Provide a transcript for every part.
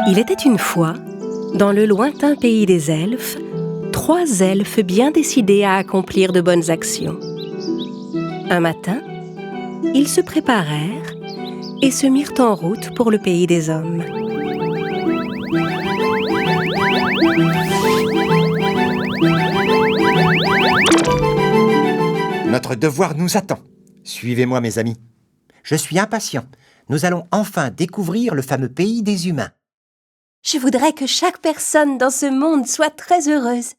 Il était une fois, dans le lointain pays des elfes, 3 elfes bien décidés à accomplir de bonnes actions. Un matin, ils se préparèrent et se mirent en route pour le pays des hommes. Notre devoir nous attend. Suivez-moi, mes amis. Je suis impatient. Nous allons enfin découvrir le fameux pays des humains. Je voudrais que chaque personne dans ce monde soit très heureuse.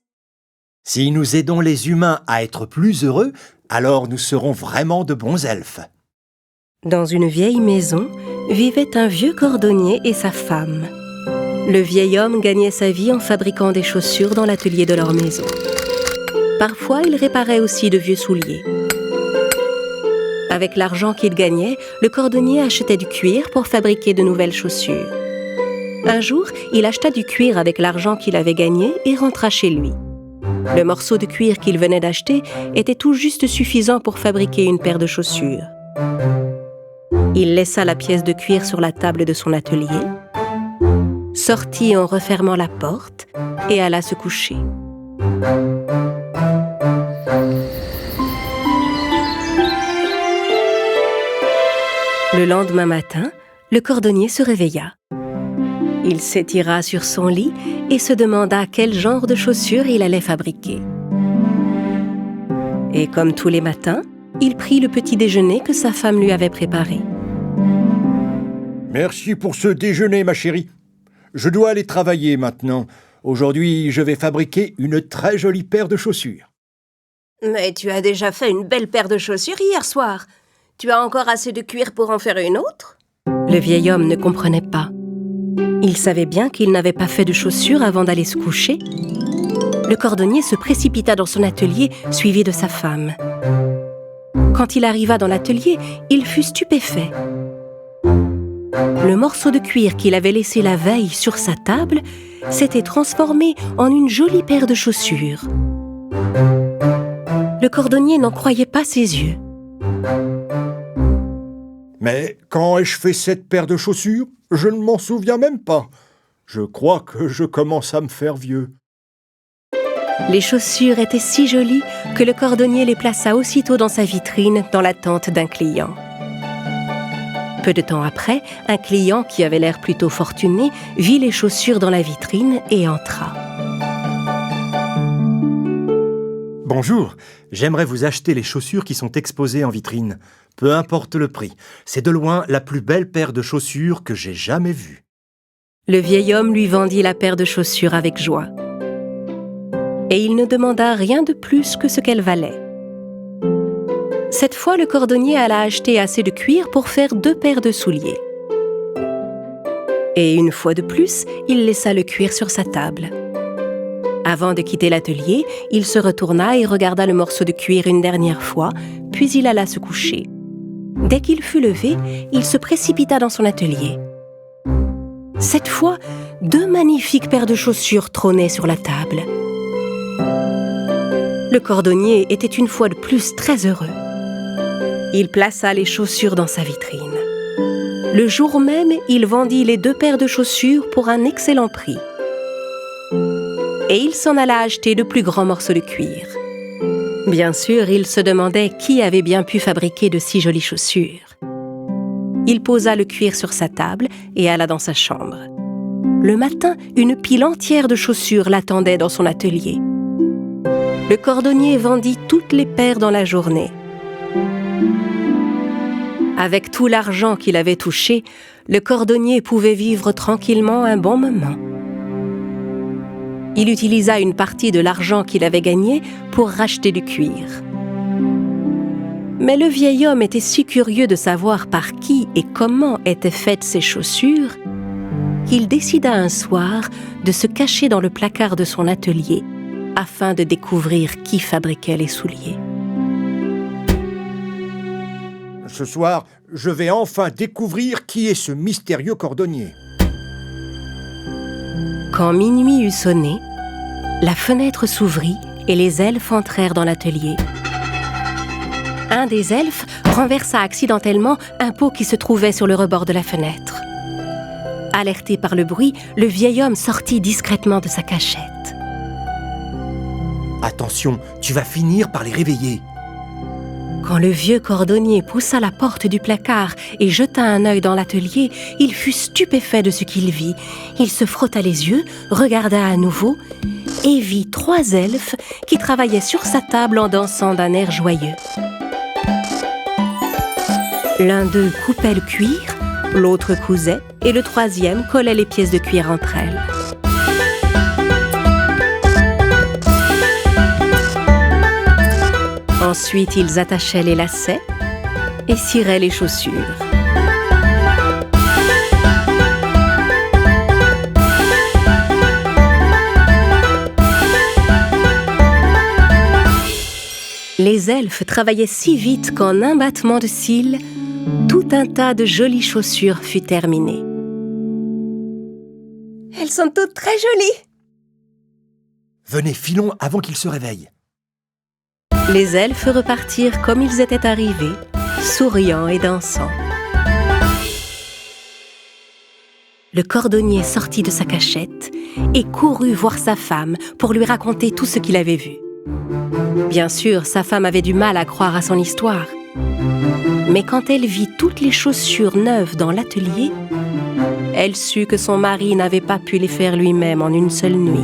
Si nous aidons les humains à être plus heureux, alors nous serons vraiment de bons elfes. Dans une vieille maison, vivait un vieux cordonnier et sa femme. Le vieil homme gagnait sa vie en fabriquant des chaussures dans l'atelier de leur maison. Parfois, il réparait aussi de vieux souliers. Avec l'argent qu'il gagnait, le cordonnier achetait du cuir pour fabriquer de nouvelles chaussures. Un jour, il acheta du cuir avec l'argent qu'il avait gagné et rentra chez lui. Le morceau de cuir qu'il venait d'acheter était tout juste suffisant pour fabriquer une paire de chaussures. Il laissa la pièce de cuir sur la table de son atelier, sortit en refermant la porte et alla se coucher. Le lendemain matin, le cordonnier se réveilla. Il s'étira sur son lit et se demanda quel genre de chaussures il allait fabriquer. Et comme tous les matins, il prit le petit déjeuner que sa femme lui avait préparé. Merci pour ce déjeuner, ma chérie. Je dois aller travailler maintenant. Aujourd'hui, je vais fabriquer une très jolie paire de chaussures. Mais tu as déjà fait une belle paire de chaussures hier soir. Tu as encore assez de cuir pour en faire une autre ? Le vieil homme ne comprenait pas. Il savait bien qu'il n'avait pas fait de chaussures avant d'aller se coucher. Le cordonnier se précipita dans son atelier, suivi de sa femme. Quand il arriva dans l'atelier, il fut stupéfait. Le morceau de cuir qu'il avait laissé la veille sur sa table s'était transformé en une jolie paire de chaussures. Le cordonnier n'en croyait pas ses yeux. Mais quand ai-je fait cette paire de chaussures ? Je ne m'en souviens même pas. Je crois que je commence à me faire vieux. Les chaussures étaient si jolies que le cordonnier les plaça aussitôt dans sa vitrine dans l'attente d'un client. Peu de temps après, un client qui avait l'air plutôt fortuné vit les chaussures dans la vitrine et entra. Bonjour, j'aimerais vous acheter les chaussures qui sont exposées en vitrine. Peu importe le prix, c'est de loin la plus belle paire de chaussures que j'ai jamais vue. Le vieil homme lui vendit la paire de chaussures avec joie. Et il ne demanda rien de plus que ce qu'elle valait. Cette fois, le cordonnier alla acheter assez de cuir pour faire 2 paires de souliers. Et une fois de plus, il laissa le cuir sur sa table. Avant de quitter l'atelier, il se retourna et regarda le morceau de cuir une dernière fois, puis il alla se coucher. Dès qu'il fut levé, il se précipita dans son atelier. Cette fois, 2 magnifiques paires de chaussures trônaient sur la table. Le cordonnier était une fois de plus très heureux. Il plaça les chaussures dans sa vitrine. Le jour même, il vendit les 2 paires de chaussures pour un excellent prix. Et il s'en alla acheter de plus grands morceaux de cuir. Bien sûr, il se demandait qui avait bien pu fabriquer de si jolies chaussures. Il posa le cuir sur sa table et alla dans sa chambre. Le matin, une pile entière de chaussures l'attendait dans son atelier. Le cordonnier vendit toutes les paires dans la journée. Avec tout l'argent qu'il avait touché, le cordonnier pouvait vivre tranquillement un bon moment. Il utilisa une partie de l'argent qu'il avait gagné pour racheter du cuir. Mais le vieil homme était si curieux de savoir par qui et comment étaient faites ces chaussures qu'il décida un soir de se cacher dans le placard de son atelier afin de découvrir qui fabriquait les souliers. Ce soir, je vais enfin découvrir qui est ce mystérieux cordonnier. Quand minuit eut sonné, la fenêtre s'ouvrit et les elfes entrèrent dans l'atelier. Un des elfes renversa accidentellement un pot qui se trouvait sur le rebord de la fenêtre. Alerté par le bruit, le vieil homme sortit discrètement de sa cachette. Attention, tu vas finir par les réveiller. Quand le vieux cordonnier poussa la porte du placard et jeta un œil dans l'atelier, il fut stupéfait de ce qu'il vit. Il se frotta les yeux, regarda à nouveau et vit 3 elfes qui travaillaient sur sa table en dansant d'un air joyeux. L'un d'eux coupait le cuir, l'autre cousait et le 3e collait les pièces de cuir entre elles. Ensuite, ils attachaient les lacets et ciraient les chaussures. Les elfes travaillaient si vite qu'en un battement de cils, tout un tas de jolies chaussures fut terminé. Elles sont toutes très jolies. Venez, filons avant qu'il se réveille. Les elfes repartirent comme ils étaient arrivés, souriants et dansant. Le cordonnier sortit de sa cachette et courut voir sa femme pour lui raconter tout ce qu'il avait vu. Bien sûr, sa femme avait du mal à croire à son histoire. Mais quand elle vit toutes les chaussures neuves dans l'atelier, elle sut que son mari n'avait pas pu les faire lui-même en une seule nuit.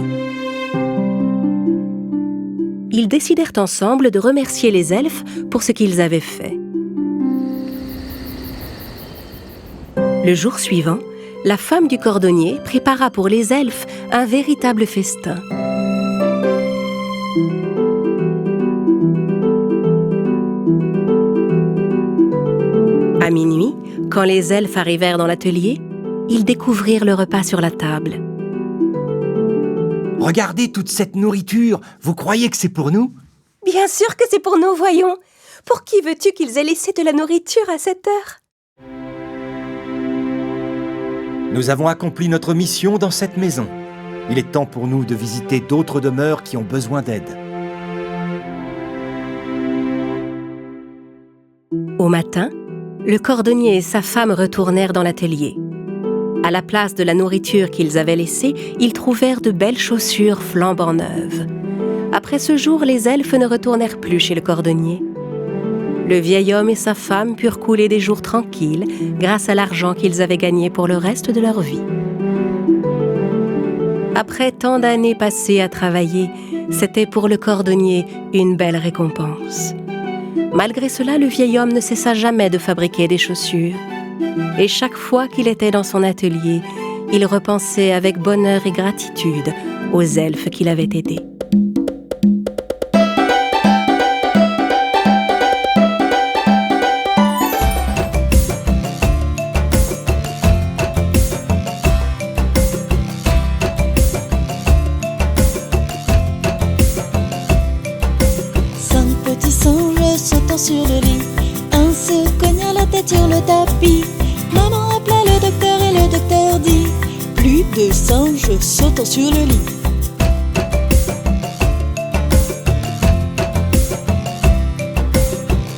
Ils décidèrent ensemble de remercier les elfes pour ce qu'ils avaient fait. Le jour suivant, la femme du cordonnier prépara pour les elfes un véritable festin. À minuit, quand les elfes arrivèrent dans l'atelier, ils découvrirent le repas sur la table. Regardez toute cette nourriture, vous croyez que c'est pour nous? Bien sûr que c'est pour nous, voyons. Pour qui veux-tu qu'ils aient laissé de la nourriture à cette heure? Nous avons accompli notre mission dans cette maison. Il est temps pour nous de visiter d'autres demeures qui ont besoin d'aide. Au matin, le cordonnier et sa femme retournèrent dans l'atelier. À la place de la nourriture qu'ils avaient laissée, ils trouvèrent de belles chaussures flambant neuves. Après ce jour, les elfes ne retournèrent plus chez le cordonnier. Le vieil homme et sa femme purent couler des jours tranquilles grâce à l'argent qu'ils avaient gagné pour le reste de leur vie. Après tant d'années passées à travailler, c'était pour le cordonnier une belle récompense. Malgré cela, le vieil homme ne cessa jamais de fabriquer des chaussures. Et chaque fois qu'il était dans son atelier, il repensait avec bonheur et gratitude aux elfes qui l'avaient aidé. Cinq petits singes sautant sur le lit, un se cogna la tête sur le tapis. Maman appela le docteur et le docteur dit: plus de singes sautant sur le lit.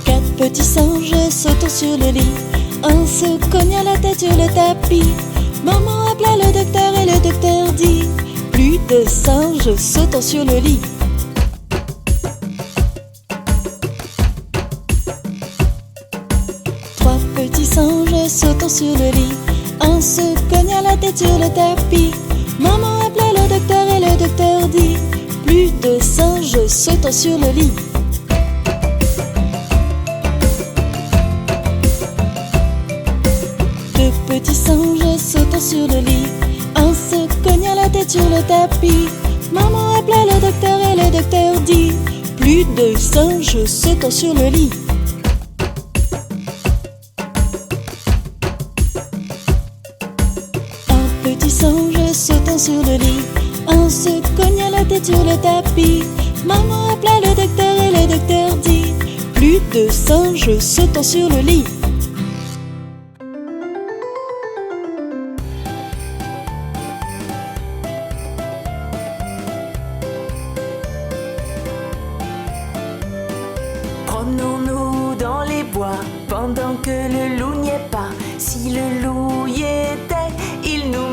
Quatre petits singes sautant sur le lit, un se cogna la tête sur le tapis. Maman appela le docteur et le docteur dit: plus de singes sautant sur le lit. Trois petits singes sautant sur le lit, un se cogna la tête sur le tapis. Maman appela le docteur et le docteur dit: plus de singes sautant sur le lit. Deux petits singes sautant sur le lit, un se cogna la tête sur le tapis. Maman appela le docteur et le docteur dit: plus de singes sautant sur le lit. Petit singe sautant sur le lit, un se cogna la tête sur le tapis. Maman appela le docteur et le docteur dit: plus de singes sautant sur le lit. Promenons-nous dans les bois pendant que le loup n'y est pas. Si le loup y était, il nous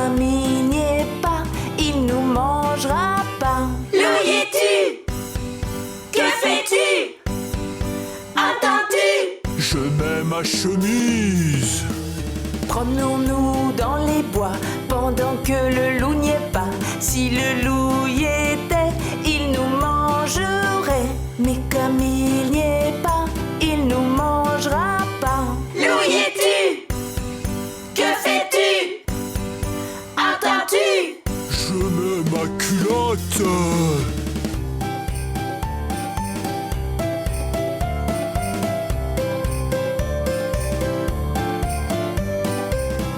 comme il n'y est pas, il nous mangera pas. Loup y es-tu? Que fais-tu? Entends-tu? Je mets ma chemise. Promenons-nous dans les bois pendant que le loup n'y est pas. Si le loup y était, il nous mangerait. Mais comme il n'y est pas, il nous mangera pas. Loup y es-tu? Que fais-tu? Entends-tu? Je mets ma culotte.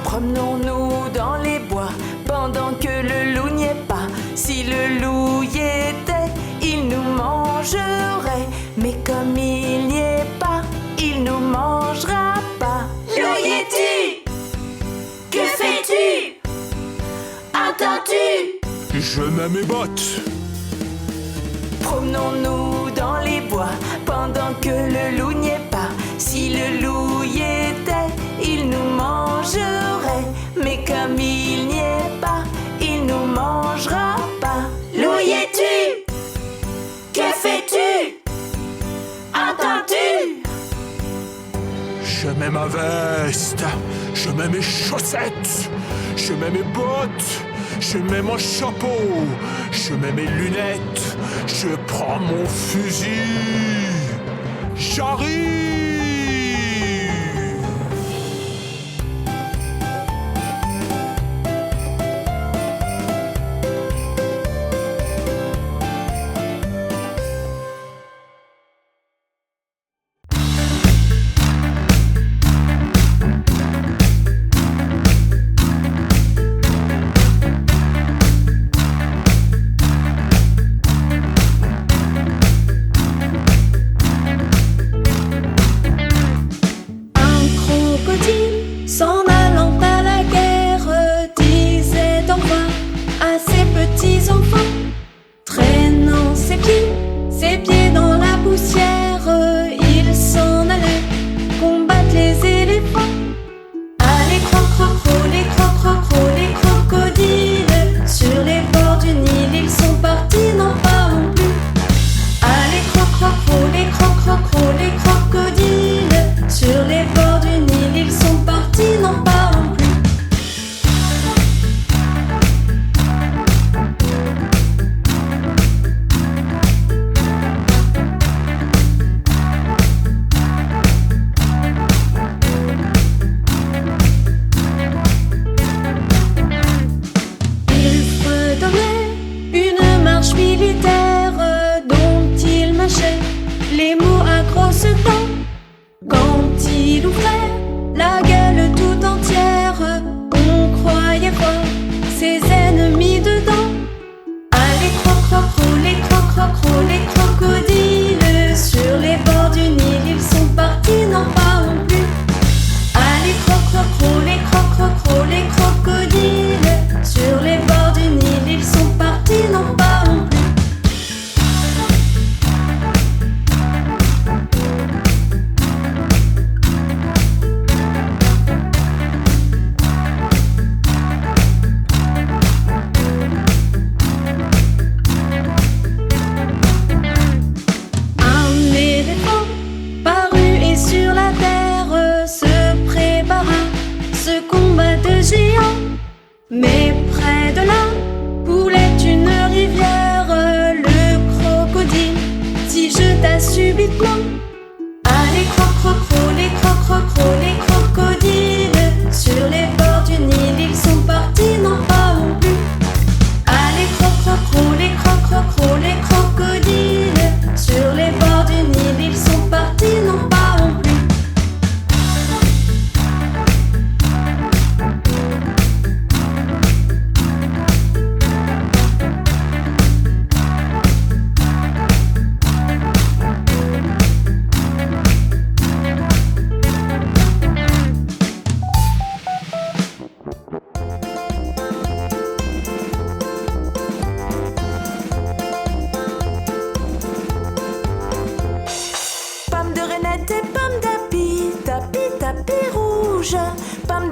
Promenons-nous dans les bois pendant que le loup n'y est pas. Si le loup y était, il nous mangerait. Mais comme il n'y est pas, il nous mangera pas. Loup y es-tu? Que fais-tu? Entends-tu? Je mets mes bottes. Promenons-nous dans les bois pendant que le loup n'y est pas. Si le loup y était, il nous mangerait. Mais comme il n'y est pas, il nous mangera pas. Loup y es-tu? Que fais-tu? Entends-tu? Je mets ma veste. Je mets mes chaussettes. Je mets mes bottes. Je mets mon chapeau. Je mets mes lunettes. Je prends mon fusil. J'arrive. S'en allant à la guerre, disait au revoir à ses petits enfants, traînant ses pieds dans la poussière, il s'en allait combattre les éléphants. Allez croc-croc-cro, les croc-croc-cro, les crocodiles, sur les bords du Nil, ils sont partis, n'en parlons plus. Allez croc-croc-cro, les croc-croc-cro, les crocodiles, sur les bords du Nil, ils sont partis, n'en parlons plus. Il fredonnait une marche militaire dont il mâchait les mots à grosses dents. Quand il ouvrait la gueule tout entière, on croyait voir ses ennemis dedans. Allez croc-croc-cro, les croc-croc-cro, les crocodiles, sur les bords du Nil, ils sont partis, n'en parlons plus. Allez croc-croc-cro, les croc-croc-cro, les crocodiles, sur les bords du Nil, ils sont partis, n'en parlons plus. Un éléphant parut et sur la terre se prépara ce combat de géants. Mais près de là coulait une rivière, le crocodile s'y jeta subitement. Allez croc-croc-cro, les croc-croc-cro, les crocodiles, sur les bords du Nil, ils sont partis, n'en parlons plus. Allez croc-croc-cro, les croc-croc-cro, les crocodiles, sur les bords du Nil, ils sont partis, n'en parlons plus. Pomme de renette et pomme d'api, tapis, tapis rouge. Pomme